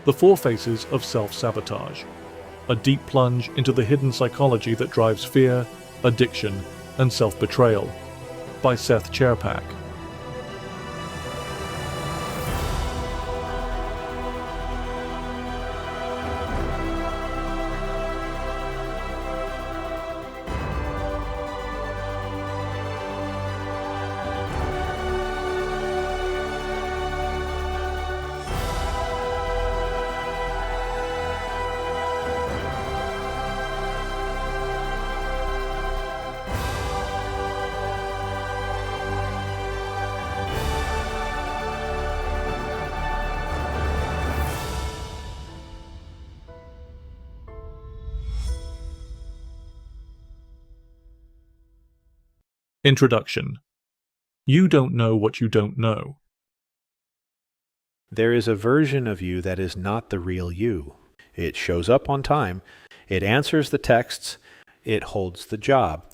The Four Faces of Self-Sabotage, a deep plunge into the hidden psychology that drives fear, addiction, and self-betrayal, by Seth Cherpak. Introduction. You don't know what you don't know. There is a version of you that is not the real you. It shows up on time. It answers the texts. It holds the job.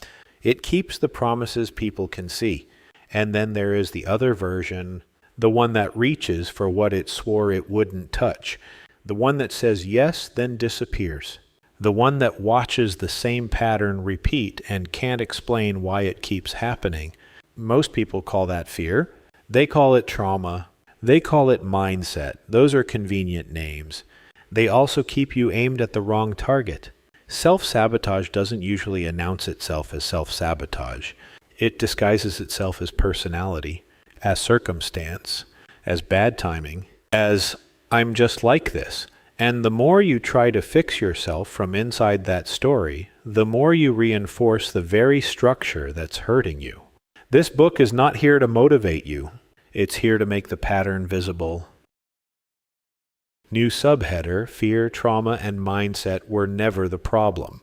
It keeps the promises people can see. And then there is the other version, the one that reaches for what it swore it wouldn't touch. The one that says yes, then disappears. The one that watches the same pattern repeat and can't explain why it keeps happening. Most people call that fear. They call it trauma. They call it mindset. Those are convenient names. They also keep you aimed at the wrong target. Self-sabotage doesn't usually announce itself as self-sabotage. It disguises itself as personality, as circumstance, as bad timing, as I'm just like this. And the more you try to fix yourself from inside that story, the more you reinforce the very structure that's hurting you. This book is not here to motivate you. It's here to make the pattern visible. New subheader: Fear, trauma, and mindset were never the problem.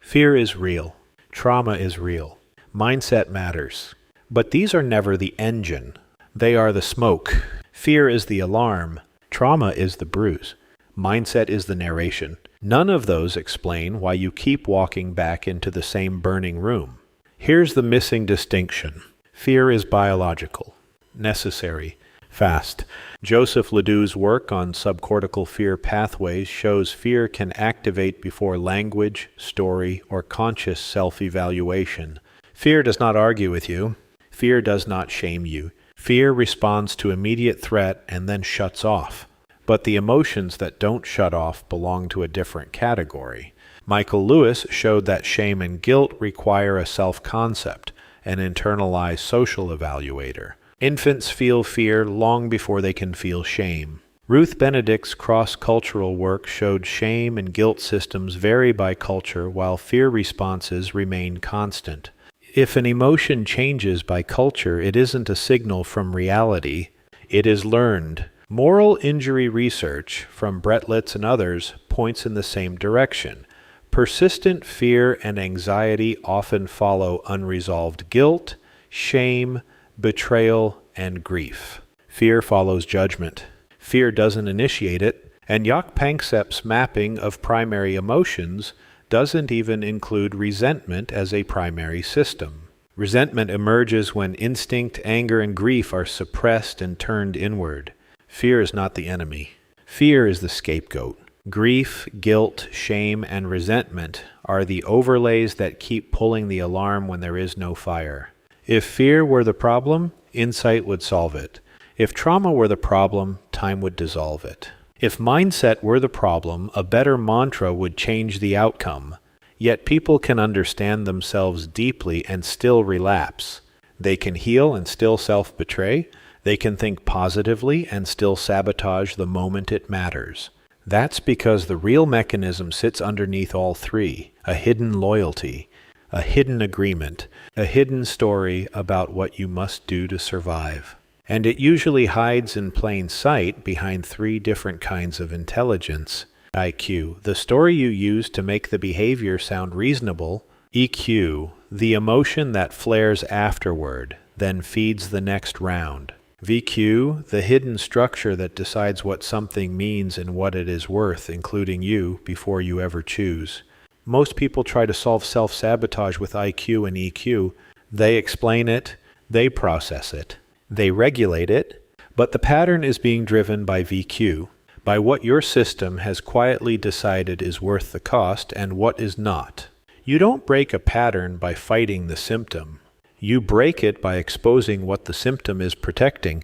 Fear is real. Trauma is real. Mindset matters. But these are never the engine. They are the smoke. Fear is the alarm. Trauma is the bruise. Mindset is the narration. None of those explain why you keep walking back into the same burning room. Here's the missing distinction. Fear is biological, necessary, fast. Joseph Ledoux's work on subcortical fear pathways shows fear can activate before language, story, or conscious self-evaluation. Fear does not argue with you. Fear does not shame you. Fear responds to immediate threat and then shuts off. But the emotions that don't shut off belong to a different category. Michael Lewis showed that shame and guilt require a self-concept, an internalized social evaluator. Infants feel fear long before they can feel shame. Ruth Benedict's cross-cultural work showed shame and guilt systems vary by culture while fear responses remain constant. If an emotion changes by culture, it isn't a signal from reality. It is learned. Moral injury research from Brett Litz and others points in the same direction. Persistent fear and anxiety often follow unresolved guilt, shame, betrayal, and grief. Fear follows judgment. Fear doesn't initiate it, and Jaak Panksepp's mapping of primary emotions doesn't even include resentment as a primary system. Resentment emerges when instinct, anger, and grief are suppressed and turned inward. Fear is not the enemy. Fear is the scapegoat. Grief, guilt, shame, and resentment are the overlays that keep pulling the alarm when there is no fire. If fear were the problem, insight would solve it. If trauma were the problem, time would dissolve it. If mindset were the problem, a better mantra would change the outcome. Yet people can understand themselves deeply and still relapse. They can heal and still self-betray. They can think positively and still sabotage the moment it matters. That's because the real mechanism sits underneath all three: a hidden loyalty, a hidden agreement, a hidden story about what you must do to survive. And it usually hides in plain sight behind three different kinds of intelligence. IQ, the story you use to make the behavior sound reasonable. EQ, the emotion that flares afterward, then feeds the next round. VQ, the hidden structure that decides what something means and what it is worth, including you, before you ever choose. Most people try to solve self-sabotage with IQ and EQ. They explain it, they process it, they regulate it, But the pattern is being driven by VQ, by what your system has quietly decided is worth the cost and what is not. You don't break a pattern by fighting the symptom. You break it by exposing what the symptom is protecting.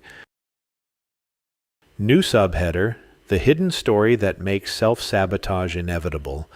New subheader: the hidden story that makes self-sabotage inevitable.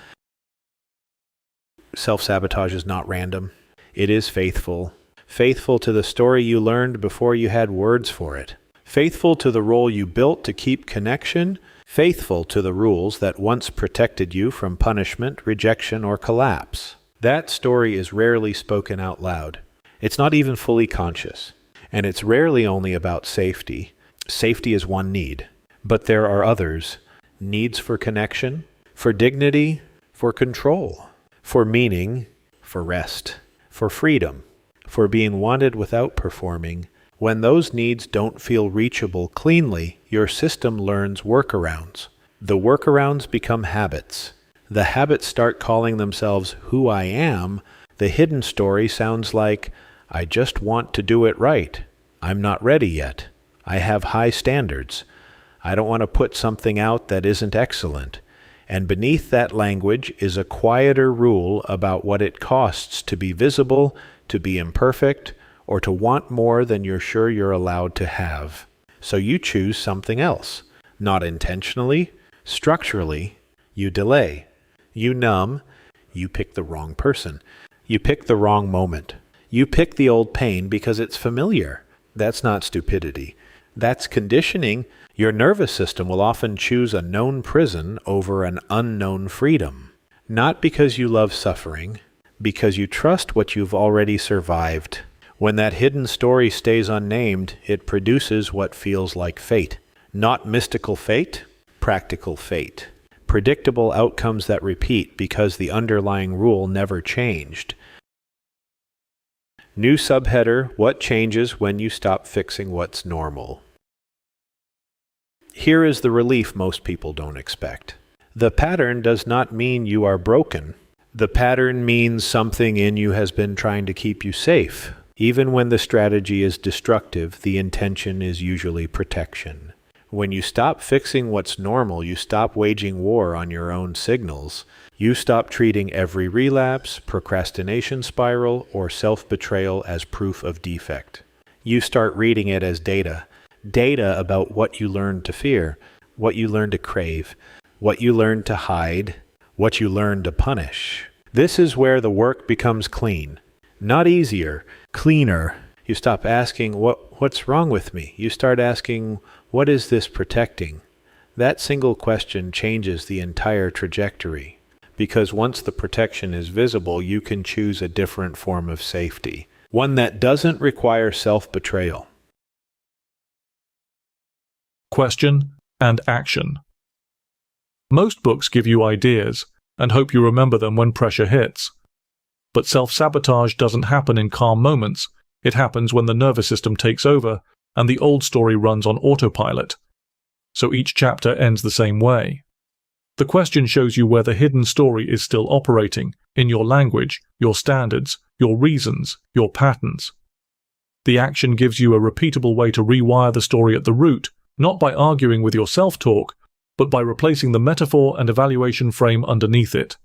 Self-sabotage is not random. It is faithful. Faithful to the story you learned before you had words for it. Faithful to the role you built to keep connection. Faithful to the rules that once protected you from punishment, rejection, or collapse. That story is rarely spoken out loud. It's not even fully conscious. And it's rarely only about safety. Safety is one need. But there are others. Needs for connection, for dignity, for control, for meaning, for rest, for freedom, for being wanted without performing. When those needs don't feel reachable cleanly, your system learns workarounds. The workarounds become habits. The habits start calling themselves who I am. The hidden story sounds like, I just want to do it right. I'm not ready yet. I have high standards. I don't want to put something out that isn't excellent. And beneath that language is a quieter rule about what it costs to be visible, to be imperfect, or to want more than you're sure you're allowed to have. So you choose something else. Not intentionally, structurally, you delay. You numb. You pick the wrong person. You pick the wrong moment. You pick the old pain because it's familiar. That's not stupidity. That's conditioning. Your nervous system will often choose a known prison over an unknown freedom. Not because you love suffering, because you trust what you've already survived. When that hidden story stays unnamed, it produces what feels like fate. Not mystical fate, practical fate. Predictable outcomes that repeat because the underlying rule never changed. New subheader: what changes when you stop fixing what's normal? Here is the relief most people don't expect. The pattern does not mean you are broken. The pattern means something in you has been trying to keep you safe. Even when the strategy is destructive, the intention is usually protection. When you stop fixing what's normal, you stop waging war on your own signals. You stop treating every relapse, procrastination spiral, or self-betrayal as proof of defect. You start reading it as data. Data about what you learned to fear, what you learned to crave, what you learned to hide, what you learned to punish. This is where the work becomes clean. Not easier, cleaner. You stop asking, what's wrong with me? You start asking, what is this protecting? That single question changes the entire trajectory. Because once the protection is visible, you can choose a different form of safety. One that doesn't require self-betrayal. Question and action. Most books give you ideas and hope you remember them when pressure hits. But self-sabotage doesn't happen in calm moments. It happens when the nervous system takes over and the old story runs on autopilot. So each chapter ends the same way. The question shows you where the hidden story is still operating, in your language, your standards, your reasons, your patterns. The action gives you a repeatable way to rewire the story at the root, not by arguing with your self-talk, but by replacing the metaphor and evaluation frame underneath it.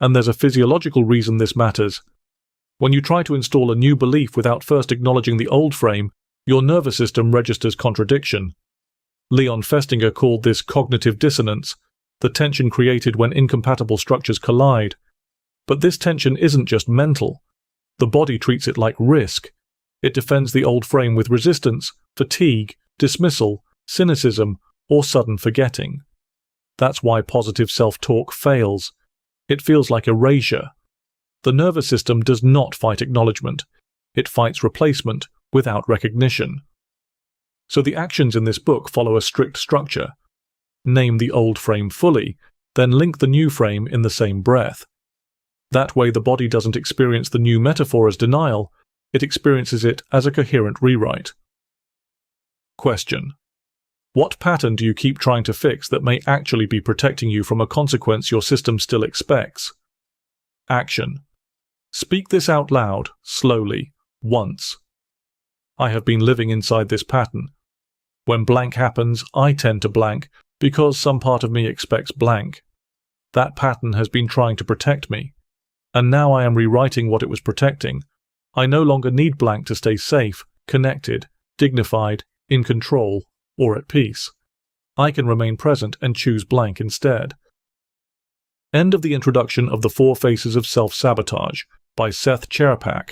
And there's a physiological reason this matters. When you try to install a new belief without first acknowledging the old frame, your nervous system registers contradiction. Leon Festinger called this cognitive dissonance, the tension created when incompatible structures collide. But this tension isn't just mental. The body treats it like risk. It defends the old frame with resistance, fatigue, dismissal, cynicism, or sudden forgetting. That's why positive self-talk fails. It feels like erasure. The nervous system does not fight acknowledgement. It fights replacement without recognition. So the actions in this book follow a strict structure. Name the old frame fully, then link the new frame in the same breath. That way the body doesn't experience the new metaphor as denial, it experiences it as a coherent rewrite. Question: what pattern do you keep trying to fix that may actually be protecting you from a consequence your system still expects? Action: speak this out loud, slowly, once. I have been living inside this pattern. When blank happens, I tend to blank because some part of me expects blank. That pattern has been trying to protect me, and now I am rewriting what it was protecting. I no longer need blank to stay safe, connected, dignified, in control, or at peace. I can remain present and choose blank instead. End of the introduction of The Four Faces of Self-Sabotage by Seth Cherapak.